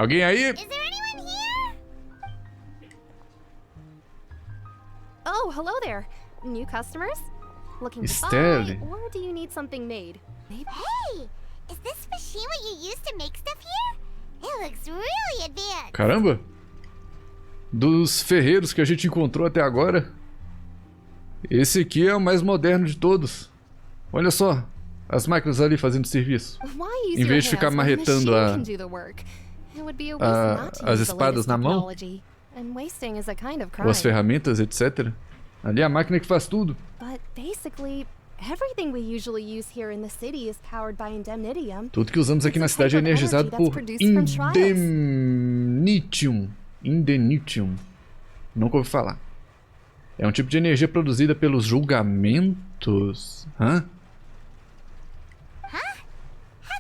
Alguém aí? Is there anyone here? Oh, hello there. New customers? Looking to Série. buy, or do you need something made? Maybe. Hey, is this machine what you use to make stuff here? It looks really advanced. Caramba! Dos ferreiros que a gente encontrou até agora, esse aqui é o mais moderno de todos. Olha só, as máquinas ali fazendo serviço. Why use Em your vez de ficar hands when the marretando machine can do the work? It would be a waste not to as use the espadas latest na mão, technology, and wasting is a kind of ou as crime. ferramentas, etc. Ali é a máquina que faz tudo. But basically, everything we usually use here in the city is powered by indemnitium. Tudo que usamos aqui na cidade é energizado por indemnitium. Indemnitium. Nunca ouvi falar. É um tipo de energia produzida pelos julgamentos. Hã? How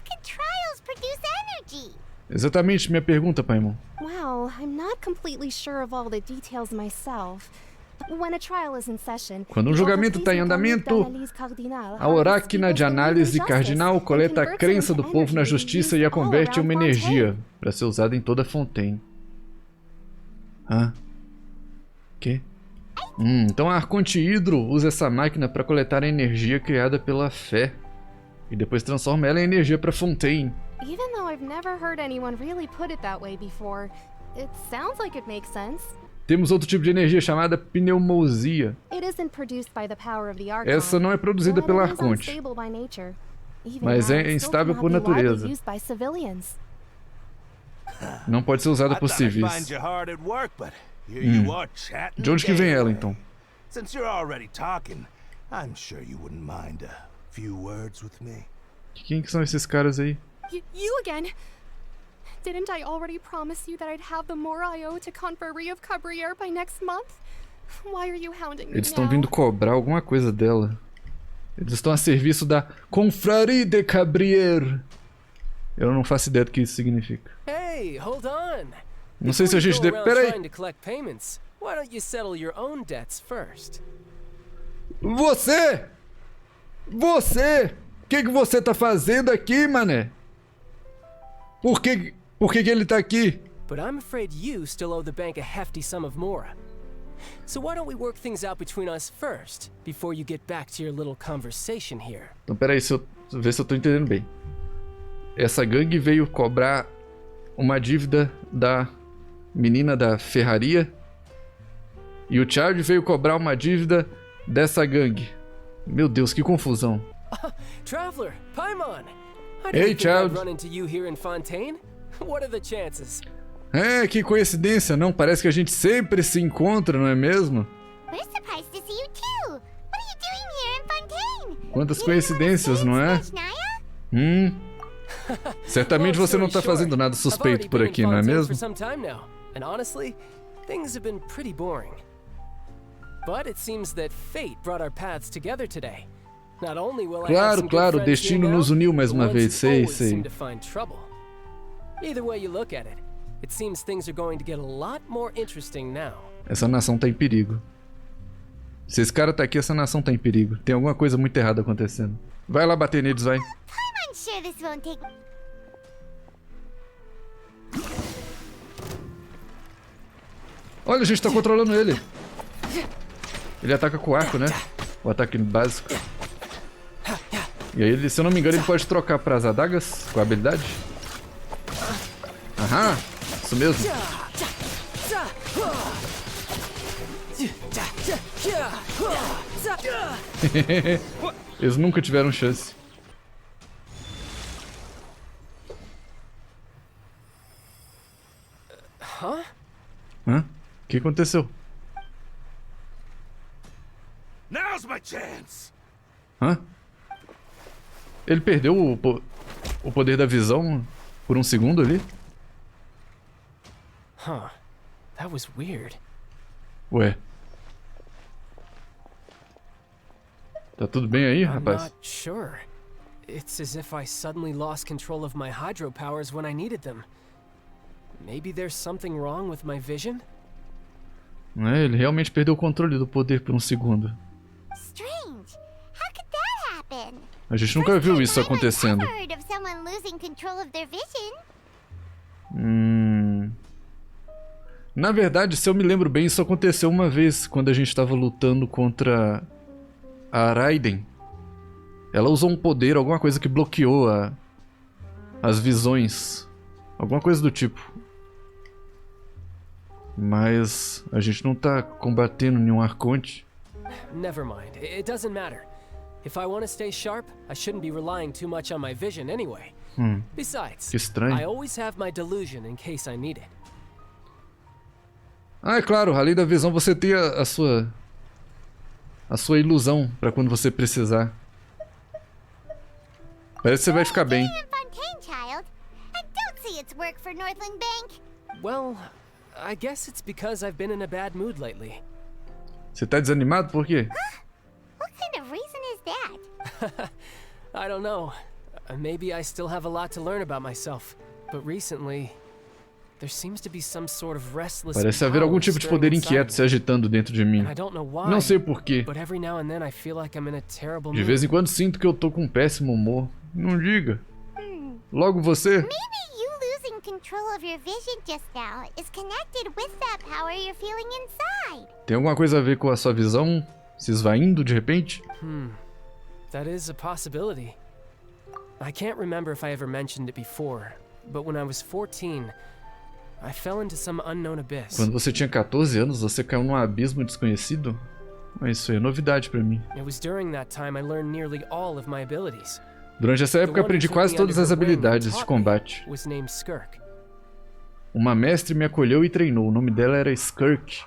can trials produce energy? Exatamente minha pergunta, Paimon. Well, I'm not completely sure of all the details myself. When a trial is in session, Quando julgamento está em andamento, a oráquina de análise cardinal coleta a crença do povo na justiça e a converte em uma energia para ser usada em toda Fontaine. Hã? Que? Então a Arconte Hidro usa essa máquina para coletar a energia criada pela fé e depois transforma ela em energia para Fontaine. Even though I've never heard anyone really put it that way before, it sounds like it makes sense. Temos outro tipo de energia chamada pneumosia. It isn't produced by the power of the Archon, Essa não é produzida but pela it is Arconte, unstable by nature. Even mas now, é it still instável por cannot be widely natureza. used by civilians. Não pode ser usada por civis. De onde que vem ela, então? Since you're already talking, I'm sure you wouldn't mind a few words with me. Quem que são esses caras aí? You again? Didn't I already promise you that I'd have the more I owe to Confrérie of Cabrière by next month? Why are you hounding me Eles estão now? vindo cobrar alguma coisa dela. Eles estão a serviço da Confrérie de Cabrière. Eu não faço ideia do que isso significa. Hey, hold on. Não sei se a gente deve... Pera aí. Why don't you settle your own debts first? Você! Você! O que você tá fazendo aqui, mané? Por que ele tá aqui? But I'm afraid you still owe the bank a hefty sum of mora. So why don't we work things out between us first, before you get back to your little conversation here? Então, pera aí, ver se eu tô entendendo bem. Essa gangue veio cobrar uma dívida da menina da ferraria. E o Child veio cobrar uma dívida dessa gangue. Meu Deus, que confusão. Traveler, Paimon! Hey, Child. Run into you here in Fontaine? What are the chances? É, que coincidência, não? Parece que a gente sempre se encontra, não é mesmo? We're surprised to see you too. What are you doing here in Fontaine? Quantas coincidências, não é? Certamente você não tá fazendo nada suspeito por aqui, não é mesmo? And honestly, things have been pretty boring. But it seems that fate brought our paths together today. Not only will I have some Claro, good o friends here destino now, nos uniu mais the uma ones vez, who sei. always seem to find trouble. Either way you look at it, it seems things are going to get a lot more interesting now. Essa nação tá em perigo. Se esse cara tá aqui, essa nação tá em perigo. Tem alguma coisa muito errada acontecendo. Vai lá bater neles, vai. I'm sure this won't take... Olha, a gente tá controlando ele. Ele ataca com arco, né? O ataque básico. E aí, ele, se eu não me engano, ele pode trocar para as adagas com a habilidade. Aham, isso mesmo. Eles nunca tiveram chance. Hã? O que aconteceu? Now's my chance. Hã? Ele perdeu o poder da visão por um segundo ali? Huh. That was weird. Ué. Tá tudo bem aí, I'm rapaz? not sure. It's as if I suddenly lost control of my hydro powers when I needed them. Maybe there's something wrong with my vision? É, ele realmente perdeu o controle do poder por um segundo. Strange. How could that happen? A gente nunca viu isso acontecendo. I've heard of someone losing control of their vision. Na verdade, se eu me lembro bem, isso aconteceu uma vez quando a gente estava lutando contra a Raiden. Ela usou um poder, alguma coisa que bloqueou as visões. Alguma coisa do tipo. Mas a gente não tá combatendo nenhum arconte. Never mind. It doesn't matter. If I want to stay sharp, I shouldn't be relying too much on my vision anyway. Besides, Que estranho. I always have my delusion in case I need it. Ah, é claro, além da visão você tem a sua ilusão pra quando você precisar. Parece que você vai ficar bem. Fontaine, child. I don't see its work for Northland Bank. Well, I guess it's because I've been in a bad mood lately. Você tá desanimado por quê? What kind of reason is that? I don't know. Maybe I still have a lot to learn about myself. But recently, there seems to be some sort of restless Parece haver algum tipo de poder inquieto se agitando dentro de mim. I don't know why, Não sei por quê. but every now and then I feel like I'm in a terrible De mood. vez em quando sinto que eu tô com um péssimo humor. Não diga. Logo você? Maybe you losing control of your vision just now is connected with that power you're feeling inside. Tem alguma coisa a ver com a sua visão se esvaindo de repente? That is a possibility. I can't remember if I ever mentioned it before, but when I was 14, I fell into some unknown abyss. Quando você tinha 14 anos, você caiu num abismo desconhecido? Mas isso aí é novidade pra mim. It was during that time I learned nearly all of my abilities. Durante essa época eu aprendi quase todas as habilidades de combate. Was named Skirk. Uma mestre me acolheu e treinou. O nome dela era Skirk.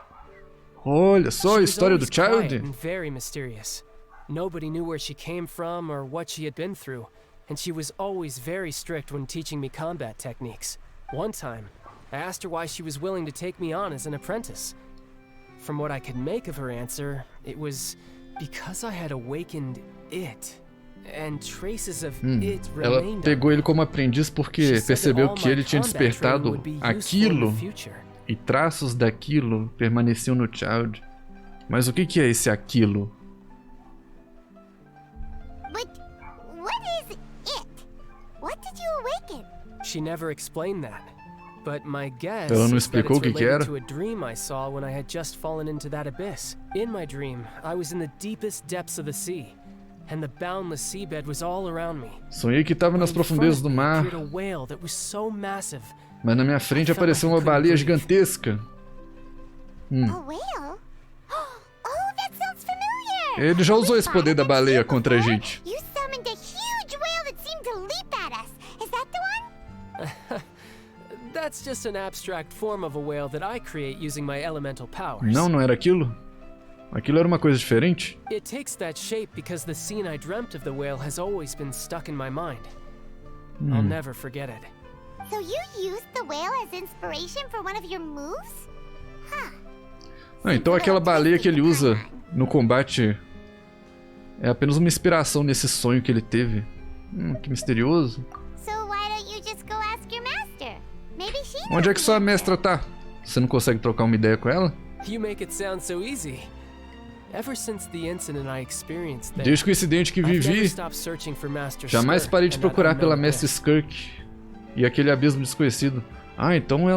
Olha só a história do Child. Very mysterious. Nobody knew where she came from or what she had been through, and she was always very strict when teaching me combat techniques. One time, I asked her why she was willing to take me on as an apprentice. From what I could make of her answer, it was because I had awakened it. And traces of it Ela remained. pegou ele como aprendiz porque percebeu que ele tinha despertado aquilo e traços daquilo permaneciam no Child. Mas o que é esse aquilo? But what is it? What did you awaken? She never explained that. But my guess Ela não is that explicou it's o que related era? to a dream I saw when I had just fallen into that abyss. In my dream, I was in the deepest depths of the sea, and the boundless seabed was all around me. Sonhei que estava nas profundezas do mar, Appeared a whale that was so massive. mas na minha frente apareceu uma baleia gigantesca. A whale? Oh, that sounds familiar. Ele já usou esse poder da baleia contra a gente. You summoned a huge whale that seemed to leap at us. Is that the one? That's just an abstract form of a whale that I create using my elemental powers. Não era aquilo? Aquilo era uma coisa diferente? It takes that shape because the scene I dreamt of the whale has always been stuck in my mind. I'll never forget it. So you used the whale as inspiration for one of your moves? Huh. Ah, então aquela baleia que ele usa no combate é apenas uma inspiração nesse sonho que ele teve. Que misterioso. So why don't you just go ask your master? Maybe she knows Onde é que the sua answer. mestra tá? Você não consegue trocar uma ideia com ela? You make it sound so easy. Ever since the incident I experienced there, Desde que o incidente que I've never vivi, stopped searching for Master jamais Skirk parei de and that procurar pela unknown mestre abyss. Skirk e aquele abismo desconhecido. Ah, então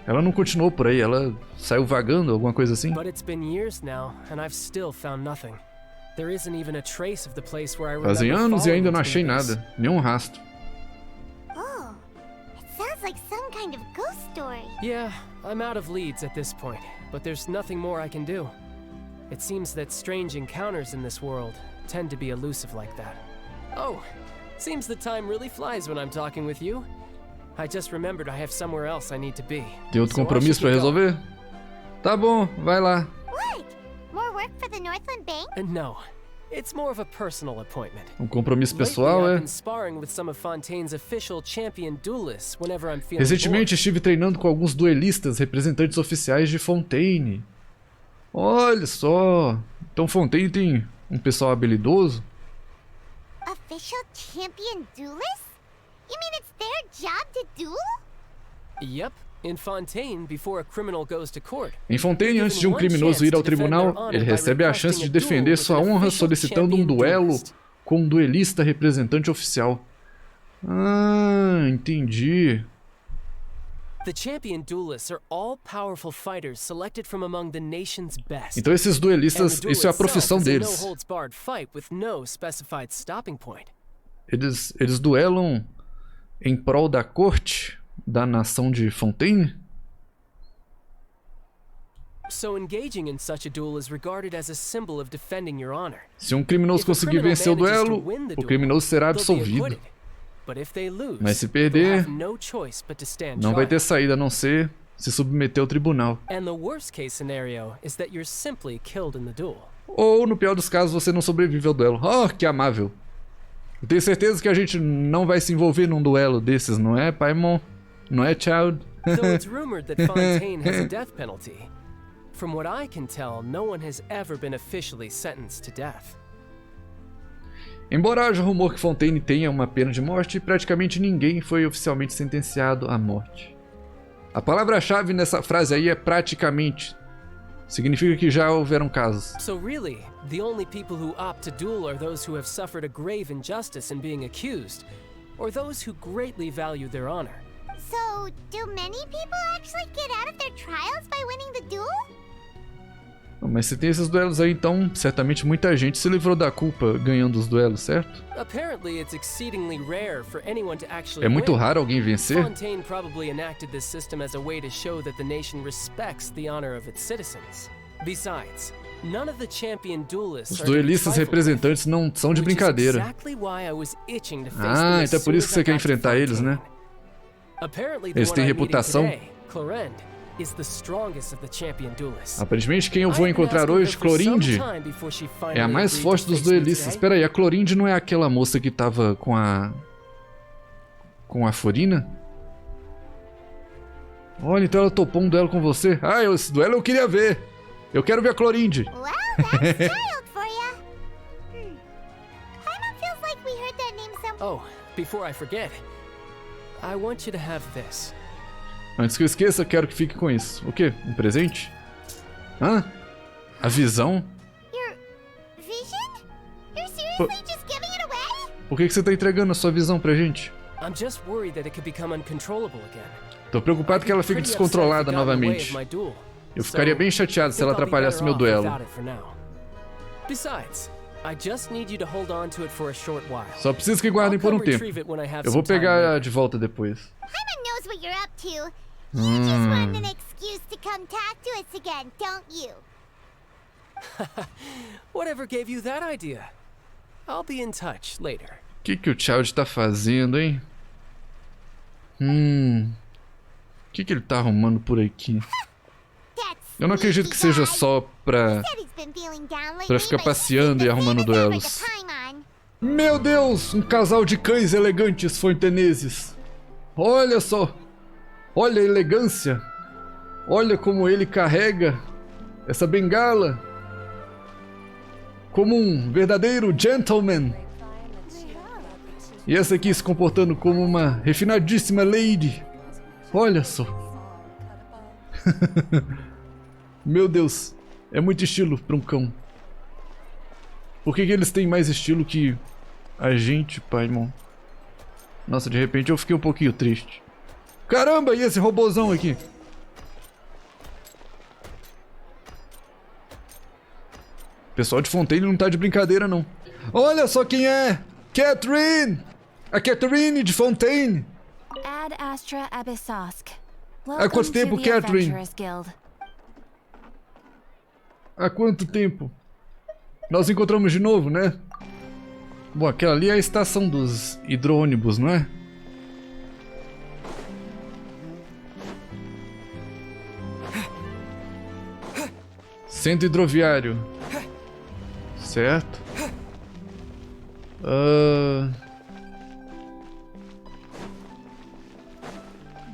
ela não continuou por aí, ela saiu vagando, alguma coisa assim? But it's been years now, and I've still found nothing. There isn't even a trace of the place where I remember Fazem anos e falling ainda não into achei the abyss. nada, nenhum rastro. Oh, it sounds like some kind of ghost story. Yeah, I'm out of leads at this point, but there's nothing more I can do. It seems that strange encounters in this world tend to be elusive like that. Oh, seems the time really flies when I'm talking with you. I just remembered I have somewhere else I need to be. Tem outro So I compromisso should pra get going. resolver? Tá bom, vai lá. What? More work for the Northland Bank? No, it's more of a personal appointment. Compromisso Lately, pessoal, I've é? been sparring with some of Fontaine's official champion duelists whenever I'm feeling Recentemente bored. estive treinando com alguns duelistas representantes oficiais de Fontaine. Olha só, então Fontaine tem um pessoal habilidoso? Official champion duelist? You mean it's their job to duel? Yep, in Fontaine, before a criminal goes to court. Em Fontaine, antes de um criminoso ir ao tribunal, ele recebe a chance de defender sua honra solicitando um duelo com um duelista representante oficial. Ah, entendi. The champion duelists are all-powerful fighters selected from among the nation's best. Então esses duelistas, isso é a profissão deles. Eles duelam em prol da corte da nação de Fontaine? Se um criminoso conseguir vencer o duelo, o criminoso será absolvido. Mas se perder, não vai ter saída a não ser se submeter ao tribunal. Ou, no pior dos casos, você não sobrevive ao duelo. Oh, que amável. Eu tenho certeza que a gente não vai se envolver num duelo desses, não é, Paimon? Não é, Child? Though it's rumored that Fontaine has a death penalty. From what I can tell, no one has ever been officially sentenced to death. Embora haja rumor que Fontaine tenha uma pena de morte, praticamente ninguém foi oficialmente sentenciado à morte. A palavra-chave nessa frase aí é praticamente. Significa que já houveram casos. So really, the only people who opt to duel are those who have suffered a grave injustice in being accused, or those who greatly value their honor. So, do many people actually get out of their trials by winning the duel? Mas se tem esses duelos aí, então certamente muita gente se livrou da culpa ganhando os duelos, certo? É muito raro alguém vencer? Fontaine probably enacted this system as a way to show that the nation respects the honor of its citizens. Besides, none of the champion duelists. Os duelistas representantes não são de brincadeira. Ah, então é por isso que você quer enfrentar eles, né? Eles têm reputação. Aparentemente quem eu vou encontrar hoje, Clorinde, é a mais forte dos duelistas. Espera aí, a Clorinde não é aquela moça que tava com a Furina? Olha, então ela topou um duelo com você. Ah, esse duelo eu queria ver. Eu quero ver a Clorinde. Oh, before I forget, I want you to have this. Antes que eu esqueça, quero que fique com isso. O quê? Um presente? Hã? A visão? Por que você tá entregando a sua visão pra gente? Tô preocupado que ela fique descontrolada novamente. Eu ficaria bem chateado se ela atrapalhasse meu duelo. Só preciso que guardem por um tempo. Eu vou pegar de volta depois. You just want an excuse to come talk to us again, don't you? Whatever gave you that idea? I'll be in touch later. O que o Child tá fazendo, hein? O que ele tá arrumando por aqui? Eu não acredito que seja só pra ficar passeando e arrumando duelos. Meu Deus, um casal de cães elegantes fontaneses. Olha só. Olha a elegância. Olha como ele carrega essa bengala. Como um verdadeiro gentleman. E essa aqui se comportando como uma refinadíssima lady. Olha só. Meu Deus. É muito estilo para um cão. Por que eles têm mais estilo que a gente, Paimon? Nossa, de repente eu fiquei um pouquinho triste. Caramba, e esse robozão aqui? O pessoal de Fontaine não tá de brincadeira, não. Olha só quem é! Catherine! A Catherine de Fontaine! Há quanto tempo, Catherine? Há quanto tempo? Nós encontramos de novo, né? Bom, aquela ali é a estação dos hidro-ônibus, não é? Centro hidroviário. Certo.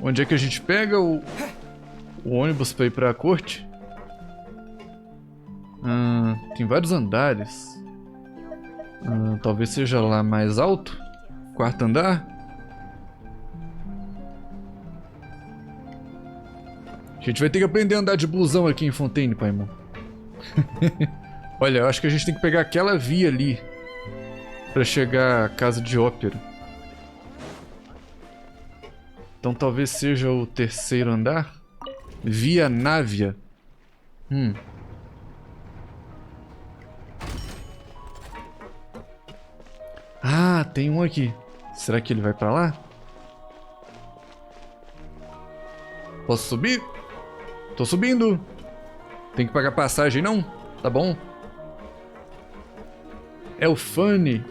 Onde é que a gente pega o ônibus para ir para a corte? Tem vários andares. Talvez seja lá mais alto. Quarto andar. A gente vai ter que aprender a andar de busão aqui em Fontaine, Paimon. Olha, eu acho que a gente tem que pegar aquela via ali para chegar à casa de ópera. Então talvez seja o terceiro andar. Via Návia. Ah, tem um aqui. Será que ele vai pra lá? Posso subir? Tô subindo. Tem que pagar passagem, não? Tá bom. Elfane.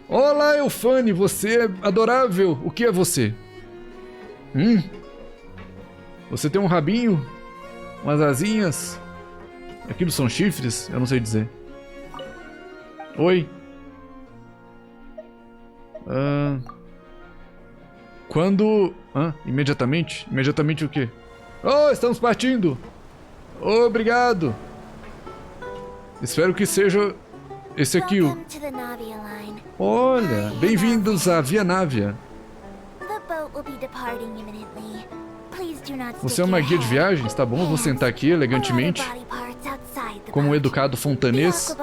Olá, Elfane. Você é adorável. O que é você? Você tem um rabinho? Umas asinhas? Aquilo são chifres? Eu não sei dizer. Oi. Quando... imediatamente? Imediatamente o quê? Oh, estamos partindo! Obrigado! Espero que seja esse aqui o... Olha, bem-vindos à Via Návia. Você é uma guia de viagens? Tá bom, eu vou sentar aqui elegantemente. Como um educado fontanês.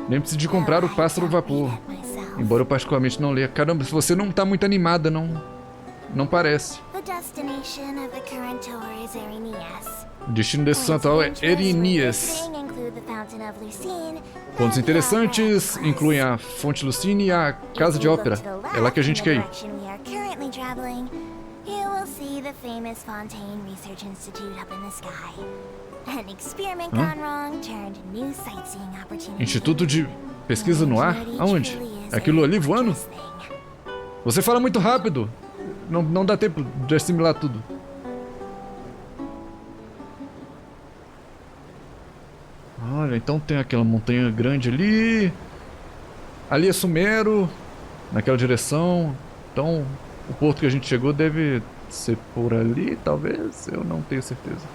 Lembre-se de comprar o pássaro vapor. Embora eu particularmente não leia. Caramba, se você não tá muito animada, não parece. O destino desse santuário é Erinias. Pontos interessantes incluem a Fonte Lucine e a Casa de Ópera. É lá que a gente quer ir. Instituto de Pesquisa no Ar? Aonde? Aquilo ali voando? Você fala muito rápido. Não dá tempo de assimilar tudo. Olha, então tem aquela montanha grande ali. Ali é Sumero. Naquela direção. Então, o porto que a gente chegou deve ser por ali, talvez. Eu não tenho certeza.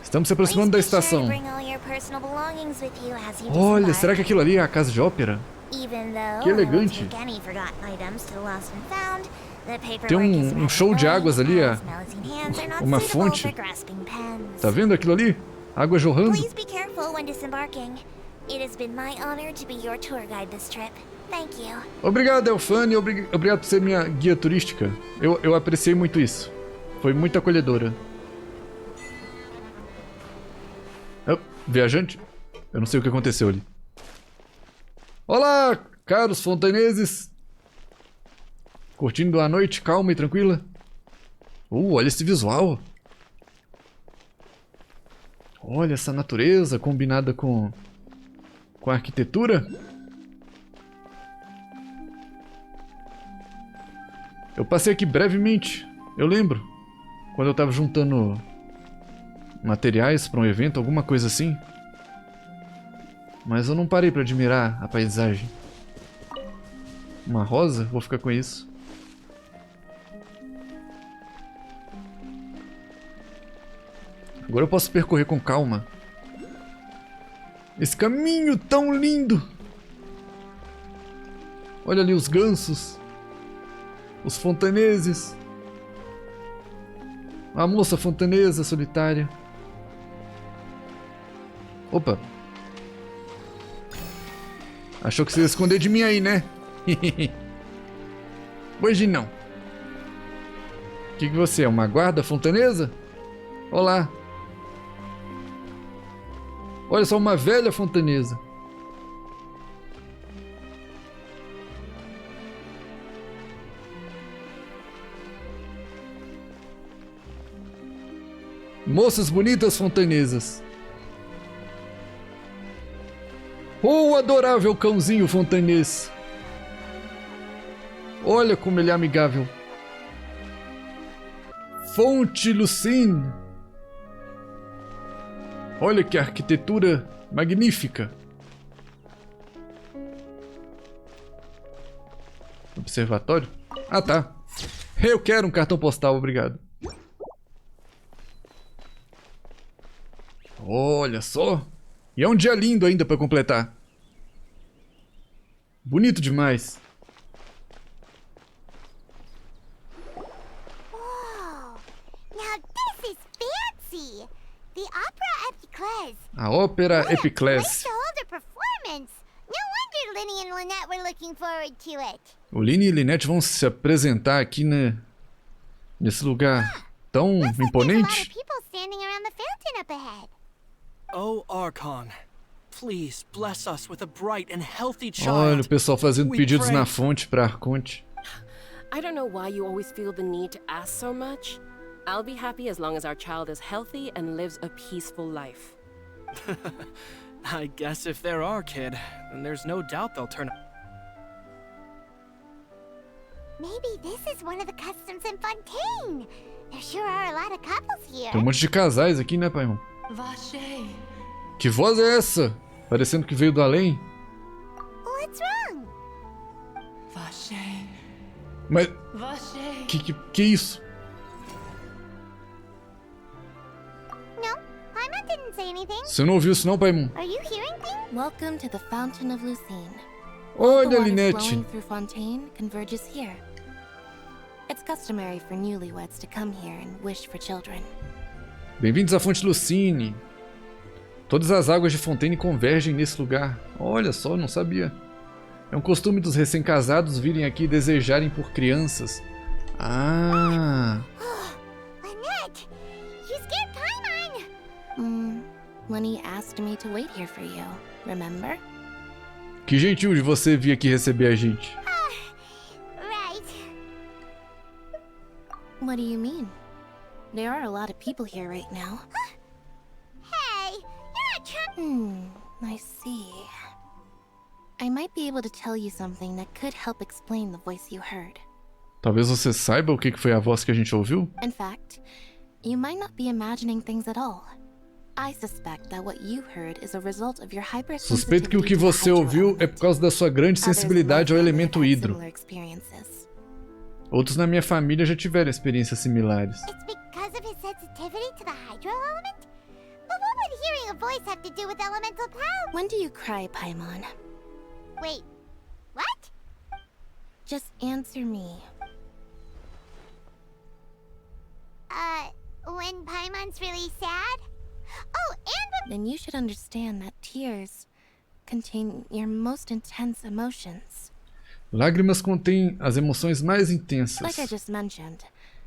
Estamos se aproximando da estação. Olha, será que aquilo ali é a casa de ópera? Que elegante. Tem um show de águas ali, uma fonte. Tá vendo aquilo ali? Água jorrando. Obrigado, Elfane. Obrigado por ser minha guia turística. Eu apreciei muito isso. Foi muito acolhedora. Viajante? Eu não sei o que aconteceu ali. Olá, caros fontaneses. Curtindo a noite calma e tranquila? Olha esse visual. Olha essa natureza combinada com a arquitetura. Eu passei aqui brevemente, eu lembro. Quando eu tava juntando materiais para um evento, alguma coisa assim. Mas eu não parei para admirar a paisagem. Uma rosa? Vou ficar com isso. Agora eu posso percorrer com calma. Esse caminho tão lindo! Olha ali os gansos. Os fontaneses. A moça fontanesa solitária. Opa. Achou que você ia esconder de mim aí, né? Hoje não. O que você é? Uma guarda fontanesa? Olá. Olha só, uma velha fontanesa. Moças bonitas fontanesas. Oh, adorável cãozinho fontanês. Olha como ele é amigável. Fonte Lucine. Olha que arquitetura magnífica. Observatório? Ah, tá. Eu quero um cartão postal, obrigado. Olha só. E é um dia lindo ainda para completar. Bonito demais. Whoa! Now this is The opera Epiclese. A ópera What a Epiclese. place to hold a performance. No wonder Linny and Lynette were looking forward to it. O Lynn e Lynette vão se apresentar aqui nesse lugar tão Looks like there's a lot imponente. of people standing around the fountain up ahead. Oh, Archon, please bless us with a bright and healthy Olha o child. pessoal fazendo We pedidos pray. na fonte para Arconte. I don't know why you always feel the need to ask so much. I'll be happy as long as our child is healthy and lives a peaceful life. I guess if they're our kid, then there's no doubt they'll turn up. Maybe this is one of the customs in Fontaine. There sure are a lot of couples here. Tem um monte de casais aqui, né, Paimon? Que voz é essa? Parecendo que veio do além. What's wrong? Mas... Que isso? No, Paimon didn't say anything. Você não ouviu isso não, Paimon? Are you hearing things? Welcome to the Fountain of Lucine. Olha, The water Lynette. flowing through Fontaine converges here. It's customary for newlyweds to come here and wish for children. Bem-vindos à Fonte Lucine. Todas as águas de Fontaine convergem nesse lugar. Olha só, não sabia. É um costume dos recém-casados virem aqui e desejarem por crianças. Ah... Lynette, you scared Paimon. Lenny asked me to wait here for you, remember? Que gentil de você vir aqui receber a gente. Right. What do you mean? There are a lot of people here right now. Hey, you're not trying. I see. I might be able to tell you something that could help explain the voice you heard. Talvez você saiba o que foi a voz que a gente ouviu? In fact, you might not be imagining things at all. I suspect that what you heard is a result of your hypersensitivity. Suspeito que o que você ouviu é por causa da sua grande sensibilidade ao elemento hidro. Outros na minha família já tiveram experiências similares. It's because of his sensitivity to the hydro element? But what would hearing a voice have to do with elemental power? When do you cry, Paimon? Wait, what? Just answer me. When Paimon's really sad? Oh, and when... Then you should understand that tears contain your most intense emotions. Lágrimas contêm as emoções mais intensas. Like I just mentioned,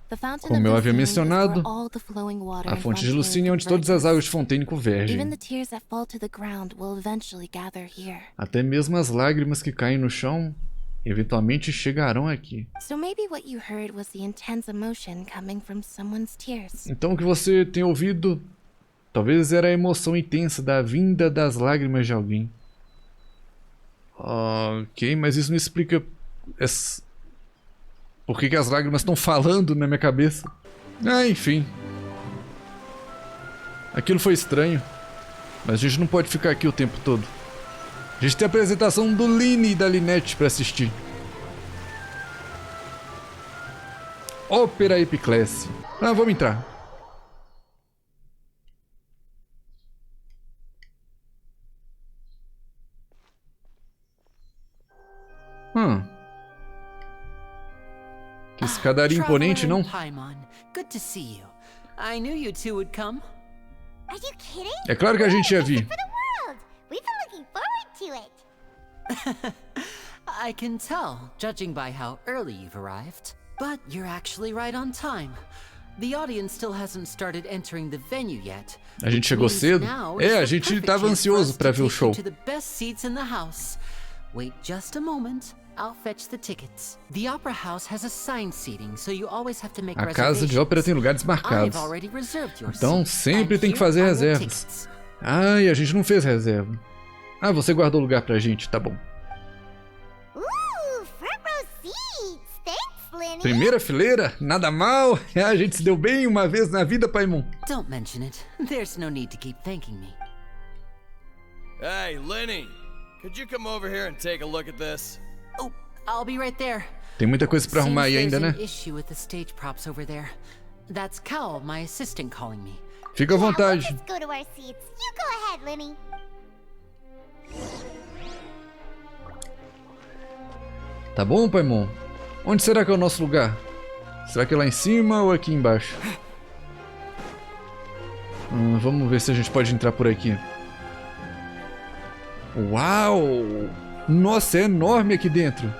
the Fountain Como of eu havia Lucine is mencionado, where all the flowing water a in fonte de Fontaine Lucine é onde todas as águas de Fontaine convergem. Even the tears that fall to the ground will eventually gather here. Até mesmo as lágrimas que caem no chão, eventualmente chegarão aqui. So maybe what you heard was the intense emotion coming from someone's tears. Então o que você tem ouvido, talvez era a emoção intensa da vinda das lágrimas de alguém. Ok, mas isso não explica por que as lágrimas estão falando na minha cabeça. Ah, enfim. Aquilo foi estranho. Mas a gente não pode ficar aqui o tempo todo. A gente tem a apresentação do Lynn e da Lynette para assistir. Ópera Epiclese. Ah, vamos entrar. Que escadaria imponente, não? Paimon, good to see you. I knew you two would come. Are you kidding? É claro que a gente ia vir. For the world. We've been looking forward to it. I can tell, judging by how early you've arrived. But you're actually right on time. The audience still hasn't started entering the venue yet. A gente chegou cedo? É, a gente estava ansioso para ver o show. To the best seats in the house. Wait just a moment. I'll fetch the tickets. The opera house has assigned seating, so you always have to make A casa de ópera tem lugares marcados. I've already reserved your Então seat, sempre and tem que here fazer are your reservas. tickets. Ai, a gente não fez reserva. Ah, você guardou lugar pra gente, tá bom. Front row seats. Thanks, Linny. Primeira fileira? Nada mal. A gente se deu bem uma vez na vida, Paimon. Don't mention it. There's no need to keep thanking me. Hey, Lenny, could you come over here and take a look at this? Oh, I'll be right there. Tem muita coisa pra arrumar aí ainda, né? Seems there's an issue with the stage props over there. That's Cal, my assistant, calling me. Fica à vontade. Let's go to our seats. You go ahead, Linny. Tá bom, Paimon? Onde será que é o nosso lugar? Será que é lá em cima ou aqui embaixo? Vamos ver se a gente pode entrar por aqui. Uau! Nossa, é enorme aqui dentro.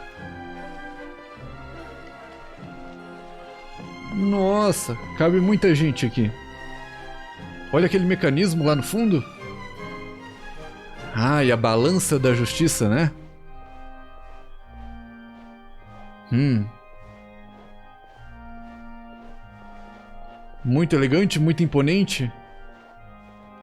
Nossa, cabe muita gente aqui. Olha aquele mecanismo lá no fundo. Ah, e a balança da justiça, né? Muito elegante, muito imponente.